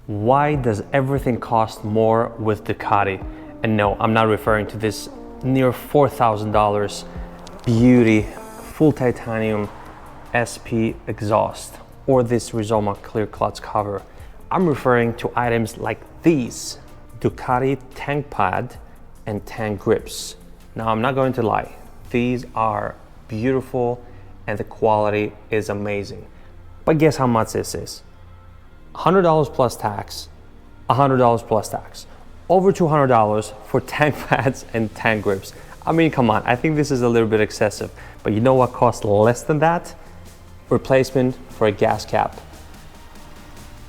Why does everything cost more with Ducati? And no, I'm not referring to this near $4,000 beauty full titanium SP exhaust or this Rizoma clear clutch cover. I'm referring to items like these Ducati tank pad and tank grips. Now, I'm not going to lie, these are beautiful and the quality is amazing. But guess how much this is? $100 plus tax, $100 plus tax, over $200 for tank pads and tank grips. I mean, come on, I think this is a little bit excessive, but you know what costs less than that? Replacement for a gas cap.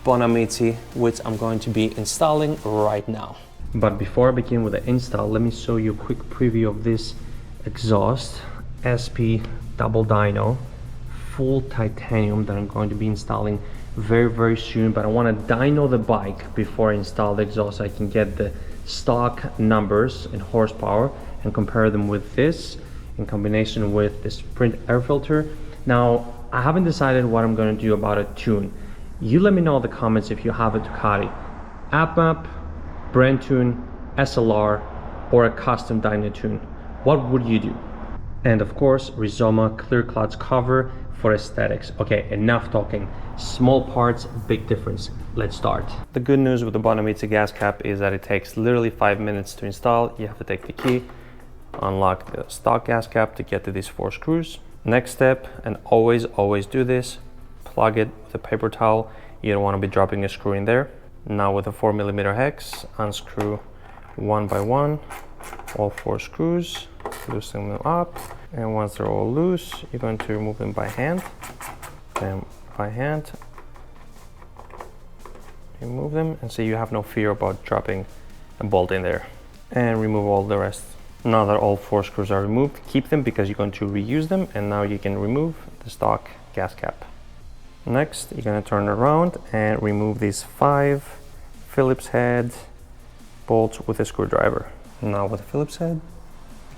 Bonamici, which I'm going to be installing right now. But before I begin with the install, let me show you a quick preview of this exhaust SP double dyno full titanium that I'm going to be installing very soon. But I want to dyno the bike before I install the exhaust so I can get the stock numbers and horsepower and compare them with this in combination with the Sprint air filter. Now, I haven't decided what I'm going to do about a tune. You let me know in the comments if you have a Ducati AppMap, brand tune, SLR, or a custom dyno tune. What would you do? And of course, Rizoma clear clutch cover for aesthetics. Okay, enough talking. Small parts, big difference. Let's start. The good news with the Bonamici gas cap is that it takes literally 5 minutes to install. You have to take the key, unlock the stock gas cap to get to these 4 screws. Next step, and always do this, plug it with a paper towel. You don't want to be dropping a screw in there. Now with a 4mm hex, unscrew one by one all 4 screws, loosen them up, and once they're all loose, you're going to remove them by hand. Then by hand, remove them, and so you have no fear about dropping a bolt in there. And remove all the rest. Now that all 4 screws are removed, keep them because you're going to reuse them, and now you can remove the stock gas cap. Next, you're going to turn around and remove these 5 Phillips head bolts with a screwdriver. Now with a Phillips head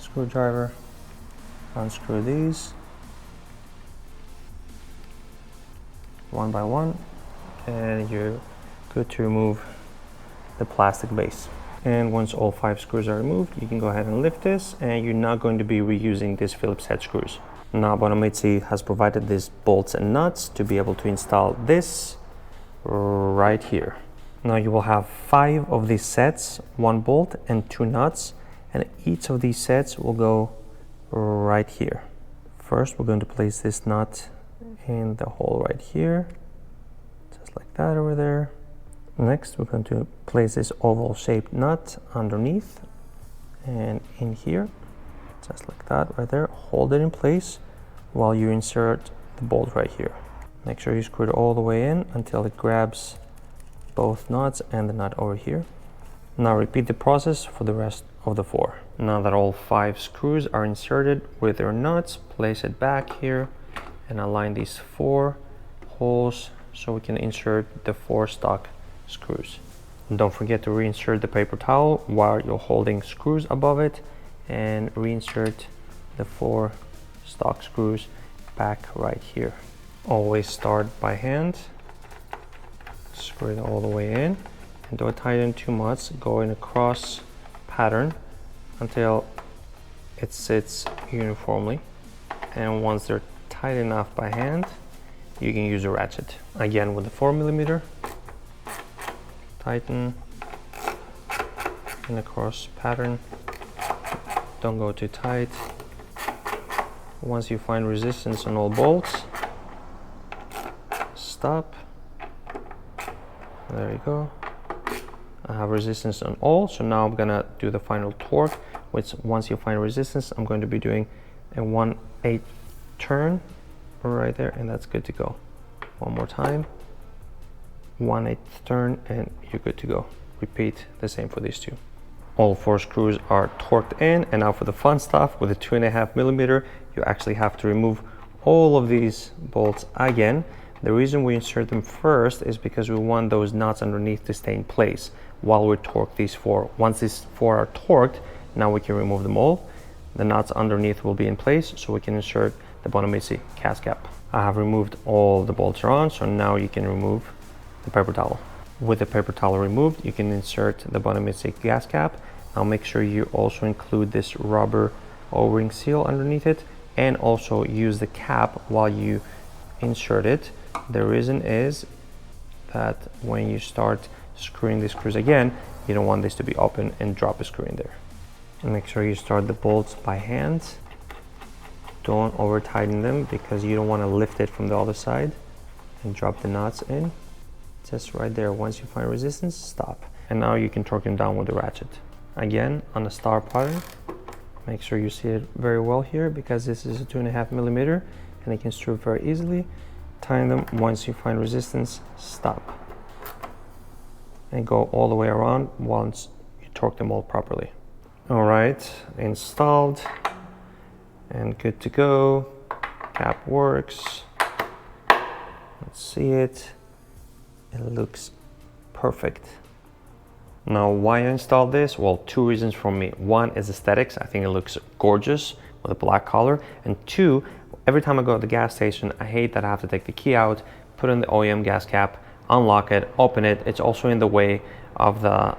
screwdriver, unscrew these one by one, and you're good to remove the plastic base. And once all 5 screws are removed, you can go ahead and lift this, and you're not going to be reusing these Phillips head screws. Now Bonamici has provided these bolts and nuts to be able to install this right here. Now you will have 5 of these sets, 1 bolt and 2 nuts, and each of these sets will go right here. First, we're going to place this nut in the hole right here, just like that over there. Next, we're going to place this oval shaped nut underneath and in here, just like that right there. Hold it in place while you insert the bolt right here. Make sure you screw it all the way in until it grabs both nuts and the nut over here. Now repeat the process for the rest of the 4. Now that all 5 screws are inserted with their nuts, place it back here and align these 4 holes so we can insert the 4 stock screws. And don't forget to reinsert the paper towel while you're holding screws above it, and reinsert the 4 stock screws back right here. Always start by hand, screw it all the way in, and don't tighten too much. Go in a cross pattern until it sits uniformly, and once they're tight enough by hand, you can use a ratchet. Again with the 4mm, tighten in a cross pattern, don't go too tight. Once you find resistance on all bolts, stop. There you go. I have resistance on all, so now I'm gonna do the final torque, which once you find resistance, I'm going to be doing a 1/8 turn right there, and that's good to go. One more time, 1/8 turn, and you're good to go. Repeat the same for these 2. All 4 screws are torqued in, and now for the fun stuff, with a 2.5mm, you actually have to remove all of these bolts again. The reason we insert them first is because we want those nuts underneath to stay in place while we torque these 4. Once these 4 are torqued, now we can remove them all. The nuts underneath will be in place, so we can insert the Bonamici gas cap. I have removed all the bolts around, so now you can remove the paper towel. With the paper towel removed, you can insert the Bonamici gas cap. Now make sure you also include this rubber O-ring seal underneath it, and also use the cap while you insert it. The reason is that when you start screwing the screws again, you don't want this to be open and drop a screw in there. And make sure you start the bolts by hand. Don't over tighten them because you don't want to lift it from the other side and drop the nuts in. Just right there. Once you find resistance, stop. And now you can torque them down with the ratchet. Again, on the star pattern, make sure you see it very well here because this is a 2.5 millimeter and it can screw very easily. Tighten them. Once you find resistance, stop. And go all the way around once you torque them all properly. All right, installed and good to go. Cap works. Let's see it. It looks perfect. Now, why I installed this? Well, two reasons for me. One is aesthetics. I think it looks gorgeous with a black color. And two, every time I go to the gas station, I hate that I have to take the key out, put in the OEM gas cap, unlock it, open it. It's also in the way of the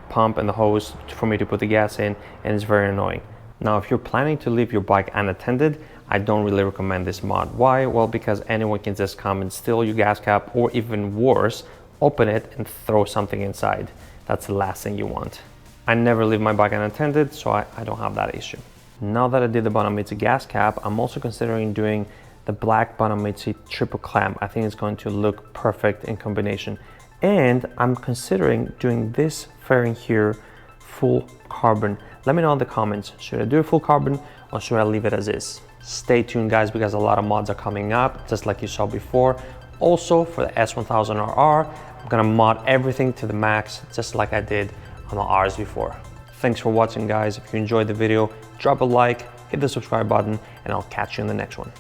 pump and the hose for me to put the gas in, and it's very annoying. Now, if you're planning to leave your bike unattended, I don't really recommend this mod. Why? Well, because anyone can just come and steal your gas cap, or even worse, open it and throw something inside. That's the last thing you want. I never leave my bike unattended, so I don't have that issue. Now that I did the Bonamici gas cap, I'm also considering doing the black Bonamici triple clamp. I think it's going to look perfect in combination. And I'm considering doing this fairing here full carbon. Let me know in the comments, should I do a full carbon or should I leave it as is? Stay tuned, guys, because a lot of mods are coming up, just like you saw before. Also, for the S1000RR, I'm gonna mod everything to the max, just like I did on the Rs before. Thanks for watching, guys. If you enjoyed the video, drop a like, hit the subscribe button, and I'll catch you in the next one.